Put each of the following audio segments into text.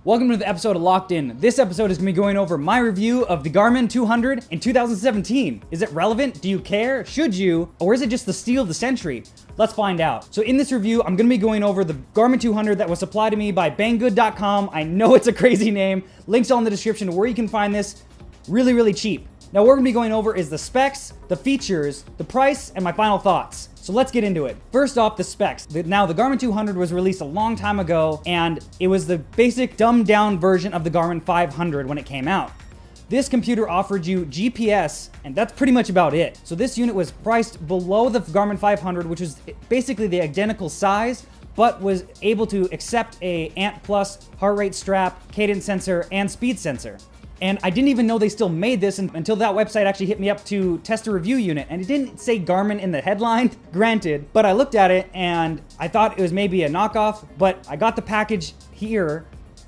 Welcome to the episode of Locked In. This episode is going to be going over my review of the Garmin 200 in 2017. Is it relevant? Do you care? Should you? Or is it just the steal of the century? Let's find out. So in this review, I'm going to be going over the Garmin 200 that was supplied to me by BangGood.com. I know it's a crazy name. Links all in the description to where you can find this really cheap. Now what we're going to be going over is the specs, the features, the price, and my final thoughts. So let's get into it. First off, the specs. Now, the Garmin 200 was released a long time ago, and it was the basic dumbed down version of the Garmin 500 when it came out. This computer offered you GPS, and that's pretty much about it. So this unit was priced below the Garmin 500, which was basically the identical size, but was able to accept a Ant Plus heart rate strap, cadence sensor, and speed sensor. And I didn't even know they still made this until that website actually hit me up to test a review unit. And it didn't say Garmin in the headline, granted, but I looked at it and I thought it was maybe a knockoff, but I got the package here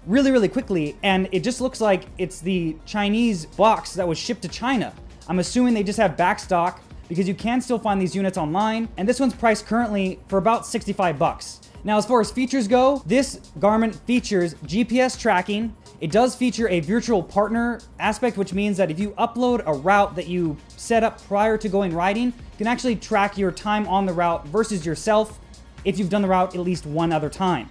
really quickly, and it just looks like it's the Chinese box that was shipped to China. I'm assuming they just have backstock because you can still find these units online, and this one's priced currently for about 65 bucks. Now, as far as features go, this Garmin features GPS tracking. It does feature a virtual partner aspect, which means that if you upload a route that you set up prior to going riding, you can actually track your time on the route versus yourself if you've done the route at least one other time.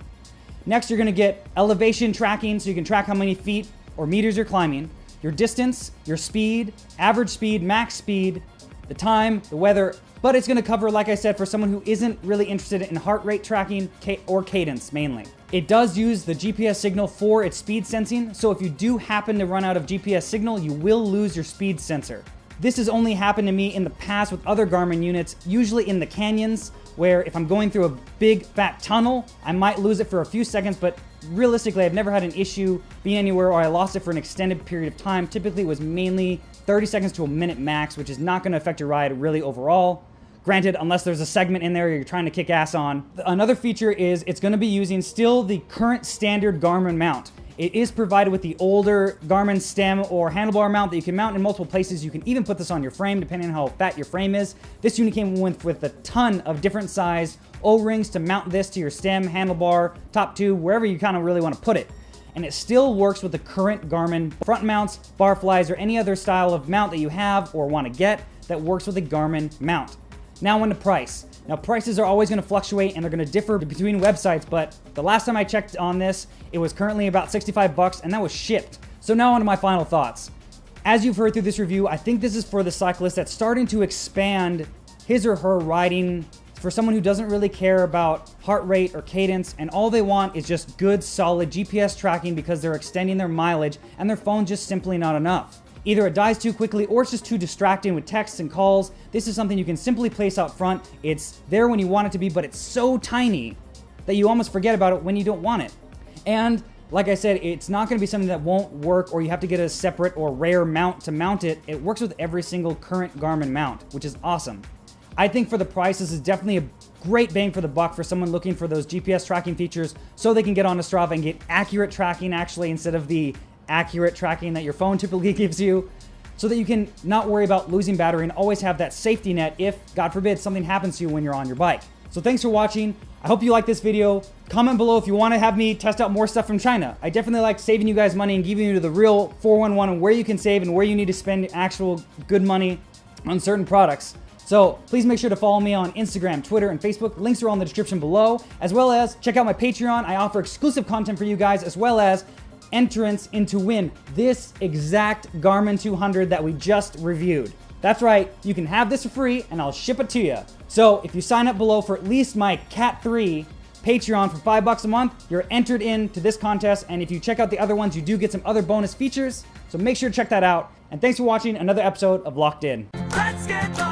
Next, you're gonna get elevation tracking, so you can track how many feet or meters you're climbing, your distance, your speed, average speed, max speed, the time, the weather, but it's gonna cover, like I said, for someone who isn't really interested in heart rate tracking or cadence mainly. It does use the GPS signal for its speed sensing, so if you do happen to run out of GPS signal, you will lose your speed sensor. This has only happened to me in the past with other Garmin units, usually in the canyons, where if I'm going through a big fat tunnel, I might lose it for a few seconds, but realistically, I've never had an issue being anywhere or I lost it for an extended period of time. Typically, it was mainly 30 seconds to a minute max, which is not gonna affect your ride really overall. Granted, unless there's a segment in there you're trying to kick ass on. Another feature is it's gonna be using still the current standard Garmin mount. It is provided with the older Garmin stem or handlebar mount that you can mount in multiple places. You can even put this on your frame depending on how fat your frame is. This unit came with a ton of different size O-rings to mount this to your stem, handlebar, top tube, wherever you kind of really want to put it. And it still works with the current Garmin front mounts, bar flies, or any other style of mount that you have or want to get that works with a Garmin mount. Now on to price. Now prices are always going to fluctuate and they're going to differ between websites, but the last time I checked on this, it was currently about 65 bucks and that was shipped. So now on to my final thoughts. As you've heard through this review, I think this is for the cyclist that's starting to expand his or her riding, for someone who doesn't really care about heart rate or cadence, and all they want is just good, solid GPS tracking because they're extending their mileage and their phone's just simply not enough. Either it dies too quickly or it's just too distracting with texts and calls. This is something you can simply place out front. It's there when you want it to be, but it's so tiny that you almost forget about it when you don't want it. And like I said, it's not going to be something that won't work or you have to get a separate or rare mount to mount it. It works with every single current Garmin mount, which is awesome. I think for the price, this is definitely a great bang for the buck for someone looking for those GPS tracking features so they can get on Strava and get accurate tracking actually instead of the accurate tracking that your phone typically gives you, so that you can not worry about losing battery and always have that safety net if, God forbid, something happens to you when you're on your bike. So thanks for watching. I hope you like this video. Comment below if you want to have me test out more stuff from China. I definitely like saving you guys money and giving you the real 411 on where you can save and where you need to spend actual good money on certain products. So please make sure to follow me on Instagram, Twitter, and Facebook. Links are all in the description below, as well as check out my Patreon. I offer exclusive content for you guys, as well as entrance into win this exact Garmin 200 that we just reviewed. That's right, you can have this for free and I'll ship it to you. So if you sign up below for at least my Cat 3 Patreon for $5 a month, you're entered into this contest, and if you check out the other ones, you do get some other bonus features, so make sure to check that out. And thanks for watching another episode of Locked In. Let's get